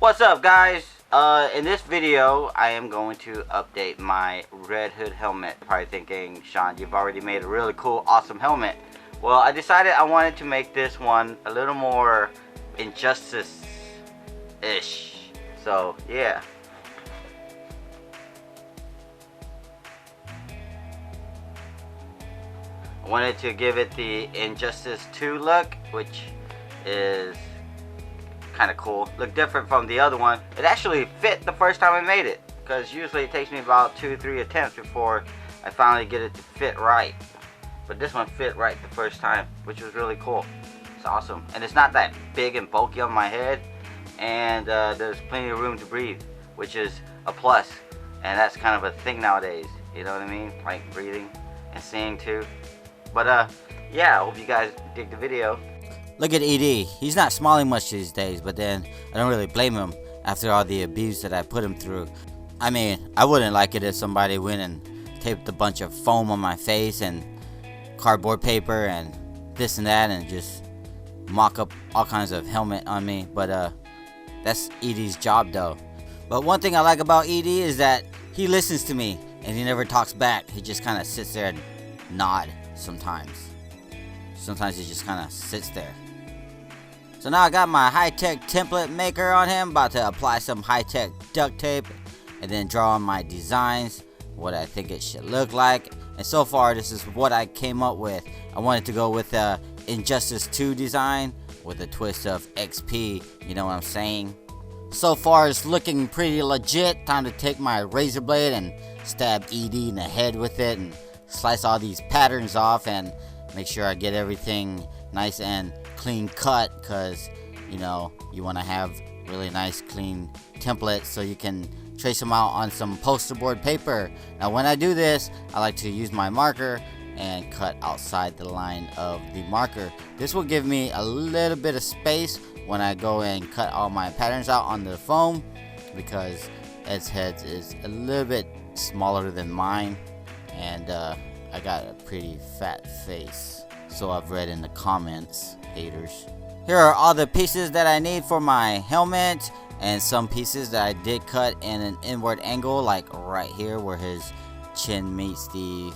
What's up, guys? In this video, I am going to update my Red Hood helmet. Probably thinking, Sean, you've already made a really cool, awesome helmet. Well, I decided I wanted to make this one a little more Injustice-ish. So, yeah. I wanted to give it the Injustice2 look, which is kind of cool. Look different from the other one. It actually fit the first time I made it, because usually it takes me about 2-3 attempts before I finally get it to fit right. But this one fit right the first time, which was really cool. It's awesome. And it's not that big and bulky on my head, and there's plenty of room to breathe, which is a plus. And that's kind of a thing nowadays, you know what I mean? Like breathing and seeing too. But yeah, I hope you guys dig the video. Look at ED. He's not smiling much these days, but then I don't really blame him after all the abuse that I put him through. I mean, I wouldn't like it if somebody went and taped a bunch of foam on my face and cardboard paper and this and that and just mock up all kinds of helmet on me, but that's ED's job though. But one thing I like about ED is that he listens to me and he never talks back. He just kind of sits there and nod sometimes. Sometimes he just kind of sits there. So now I got my high-tech template maker on him, about to apply some high-tech duct tape and then draw on my designs, what I think it should look like. And so far this is what I came up with. I wanted to go with the Injustice 2 design with a twist of XP, you know what I'm saying? So far it's looking pretty legit. Time to take my razor blade and stab ED in the head with it and slice all these patterns off and make sure I get everything nice and clean cut, because you know you want to have really nice clean templates so you can trace them out on some poster board paper. Now when I do this, I like to use my marker and cut outside the line of the marker. This will give me a little bit of space when I go and cut all my patterns out on the foam, because Ed's head is a little bit smaller than mine, and I got a pretty fat face, so I've read in the comments, haters. Here are all the pieces that I need for my helmet, and some pieces that I did cut in an inward angle, like right here where his chin meets the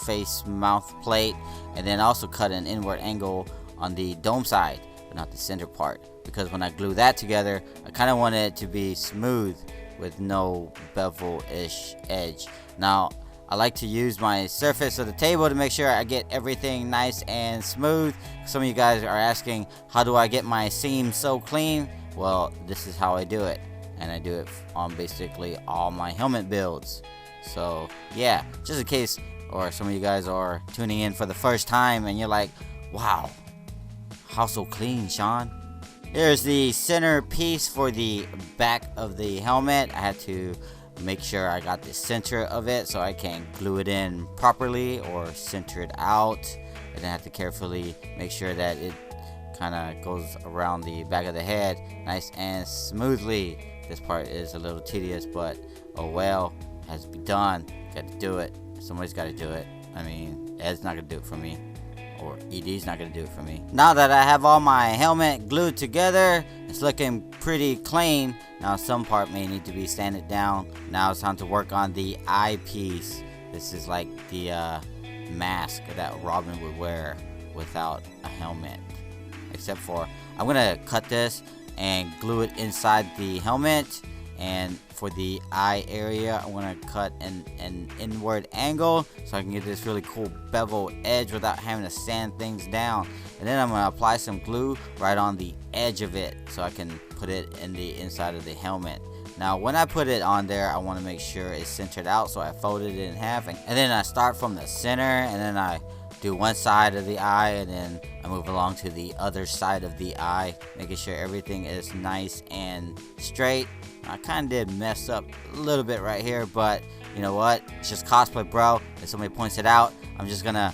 face mouth plate, and then also cut an inward angle on the dome side, but not the center part, because when I glue that together, I kind of want it to be smooth with no bevel-ish edge. Now I like to use my surface of the table to make sure I get everything nice and smooth. Some of you guys are asking, how do I get my seams so clean? Well, this is how I do it, and I do it on basically all my helmet builds. So yeah, just in case, or some of you guys are tuning in for the first time and you're like, wow, how so clean, Sean? Here's the center piece for the back of the helmet. I had to make sure I got the center of it so I can glue it in properly or center it out, and then I have to carefully make sure that it kind of goes around the back of the head nice and smoothly. This part is a little tedious, but oh well, it has to be done. Got to do it. Somebody's got to do it. I mean, Ed's not gonna do it for me, or ED's not gonna do it for me. Now that I have all my helmet glued together, it's looking pretty clean. Now some part may need to be sanded down. Now it's time to work on the eyepiece. This is like the mask that Robin would wear without a helmet, except for I'm gonna cut this and glue it inside the helmet. And for the eye area, I'm gonna cut an inward angle so I can get this really cool bevel edge without having to sand things down. And then I'm gonna apply some glue right on the edge of it so I can put it in the inside of the helmet. Now when I put it on there, I want to make sure it's centered out, so I folded it in half, and then I start from the center, and then I do one side of the eye, and then I move along to the other side of the eye, making sure everything is nice and straight. I kind of did mess up a little bit right here, but you know what? It's just cosplay, bro. If somebody points it out, I'm just gonna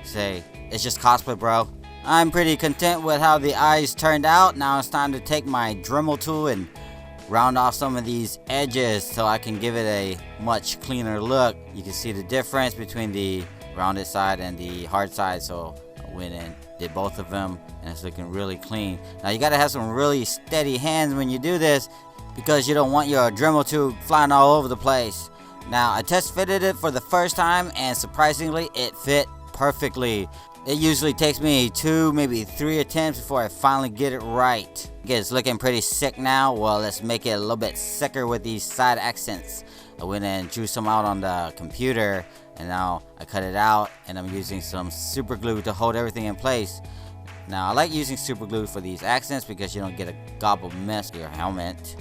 say, it's just cosplay, bro. I'm pretty content with how the eyes turned out. Now it's time to take my Dremel tool and round off some of these edges so I can give it a much cleaner look. You can see the difference between the rounded side and the hard side, so I went and did both of them, and it's looking really clean. Now you gotta have some really steady hands when you do this, because you don't want your Dremel tube flying all over the place. Now, I test fitted it for the first time, and surprisingly, it fit perfectly. It usually takes me 2, maybe 3 attempts before I finally get it right. Okay, it's looking pretty sick now. Well, let's make it a little bit sicker with these side accents. I went and drew some out on the computer, and now I cut it out, and I'm using some super glue to hold everything in place. Now, I like using super glue for these accents because you don't get a gobbled mess of your helmet.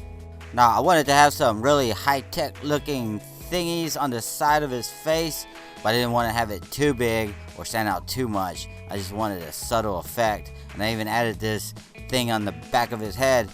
Now, I wanted to have some really high-tech looking thingies on the side of his face, but I didn't want to have it too big or stand out too much. I just wanted a subtle effect, and I even added this thing on the back of his head.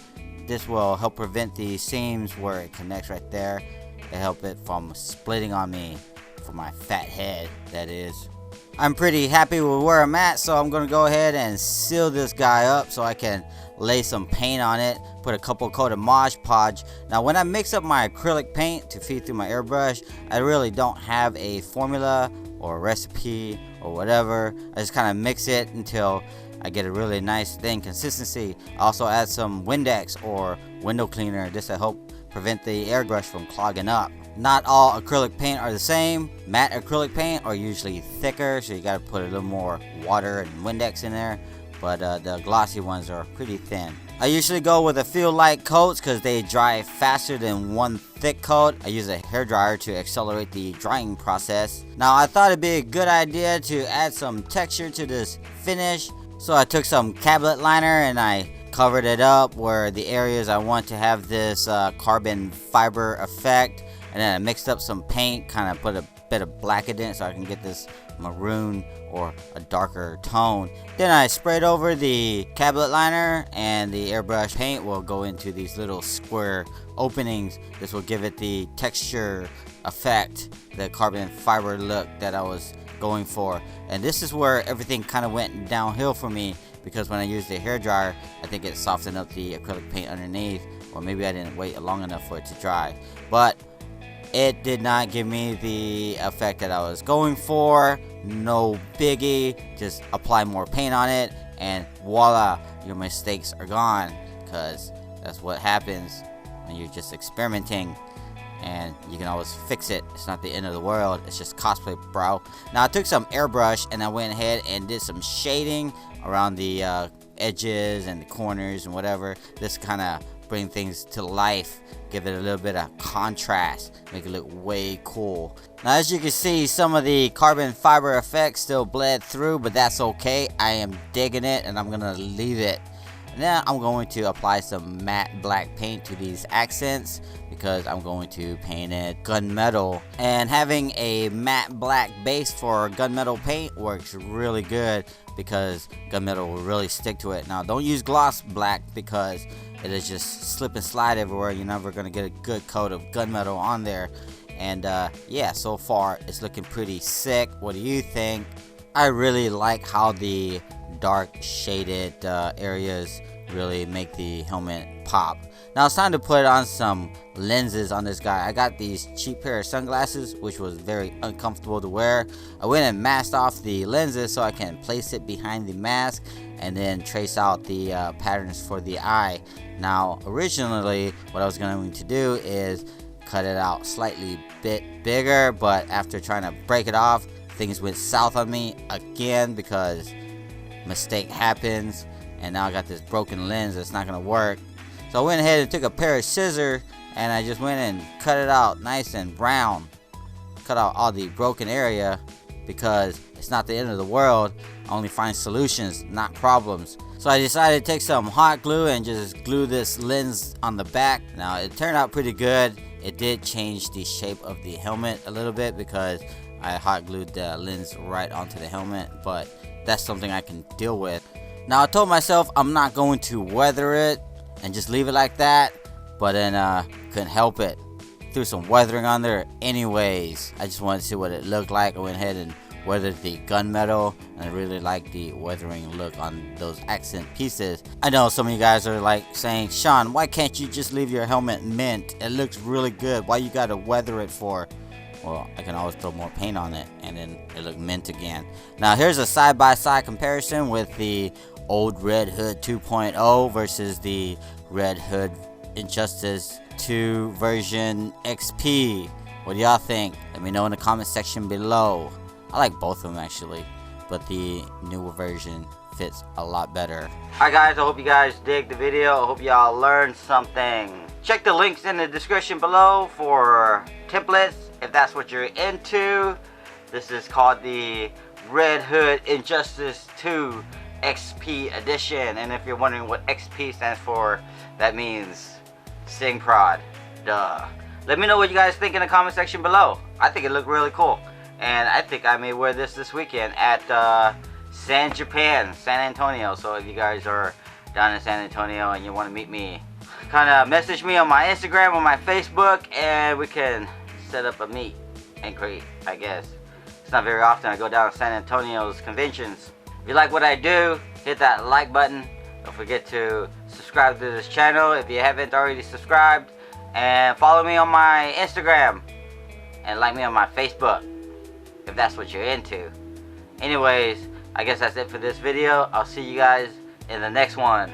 This will help prevent the seams where it connects right there. It help it from splitting on me for my fat head, that is. I'm pretty happy with where I'm at, so I'm going to go ahead and seal this guy up so I can lay some paint on it, put a couple coat of Mod Podge. Now, when I mix up my acrylic paint to feed through my airbrush, I really don't have a formula or a recipe or whatever. I just kind of mix it until I get a really nice thin consistency. I also add some Windex or window cleaner just to help prevent the airbrush from clogging up. Not all acrylic paint are the same. Matte acrylic paint are usually thicker, so you gotta put a little more water and Windex in there, but the glossy ones are pretty thin. I usually go with a few light coats because they dry faster than one thick coat. I use a hairdryer to accelerate the drying process. Now, I thought it'd be a good idea to add some texture to this finish, so I took some cabinet liner and I covered it up where the areas I want to have this carbon fiber effect, and then I mixed up some paint, kind of put a bit of black in it so I can get this maroon or a darker tone. Then I sprayed over the cabinet liner, and the airbrush paint will go into these little square openings. This will give it the texture effect, the carbon fiber look that I was going for. And this is where everything kind of went downhill for me, because when I used the hairdryer, I think it softened up the acrylic paint underneath, or maybe I didn't wait long enough for it to dry. But it did not give me the effect that I was going for. No biggie, just apply more paint on it and voila, your mistakes are gone, because that's what happens when you're just experimenting, and you can always fix it. It's not the end of the world, it's just cosplay, bro. Now, I took some airbrush and I went ahead and did some shading around the edges and the corners and whatever. This kind of bring things to life, give it a little bit of contrast, make it look way cool. Now, as you can see, some of the carbon fiber effects still bled through, but that's okay. I am digging it, and I'm gonna leave it. Now I'm going to apply some matte black paint to these accents, because I'm going to paint it gunmetal, and having a matte black base for gunmetal paint works really good because gunmetal will really stick to it. Now, don't use gloss black because it is just slip and slide everywhere. You're never going to get a good coat of gunmetal on there. And yeah, so far it's looking pretty sick. What do you think? I really like how the dark shaded areas really make the helmet pop. Now it's time to put on some lenses on this guy. I got these cheap pair of sunglasses, which was very uncomfortable to wear. I went and masked off the lenses so I can place it behind the mask and then trace out the patterns for the eye. Now, originally what I was going to do is cut it out slightly bit bigger, but after trying to break it off, things went south on me again because mistake happens, and now I got this broken lens that's not gonna work. So I went ahead and took a pair of scissors and I just went and cut it out nice and brown, cut out all the broken area, because it's not the end of the world. I only find solutions, not problems. So I decided to take some hot glue and just glue this lens on the back. Now it turned out pretty good. It did change the shape of the helmet a little bit because I hot glued the lens right onto the helmet, but that's something I can deal with. Now I told myself I'm not going to weather it and just leave it like that, but then couldn't help it. Threw some weathering on there anyways. I just wanted to see what it looked like. I went ahead and weathered the gunmetal, and I really like the weathering look on those accent pieces. I know some of you guys are like saying, Sean, why can't you just leave your helmet mint? It looks really good. Why you gotta weather it for? Well, I can always throw more paint on it and then it look mint again. Now here's a side-by-side comparison with the old Red Hood 2.0 versus the Red Hood Injustice 2 version XP. What do y'all think? Let me know in the comment section below. I like both of them actually, but the newer version fits a lot better. Alright guys, I hope you guys dig the video. I hope y'all learned something. Check the links in the description below for templates if that's what you're into. This is called the RedHood Injustice 2 XP edition, and if you're wondering what XP stands for, that means Sing Prod. Duh. Let me know what you guys think in the comment section below. I think it looked really cool, and I think I may wear this weekend at San Antonio. So if you guys are down in San Antonio and you want to meet me, kind of message me on my Instagram or my Facebook, and we can set up a meet and greet. I guess it's not very often I go down to San Antonio's conventions. If you like what I do, hit that like button. Don't forget to subscribe to this channel if you haven't already subscribed, and follow me on my Instagram and like me on my Facebook if that's what you're into. Anyways, I guess that's it for this video. I'll see you guys in the next one.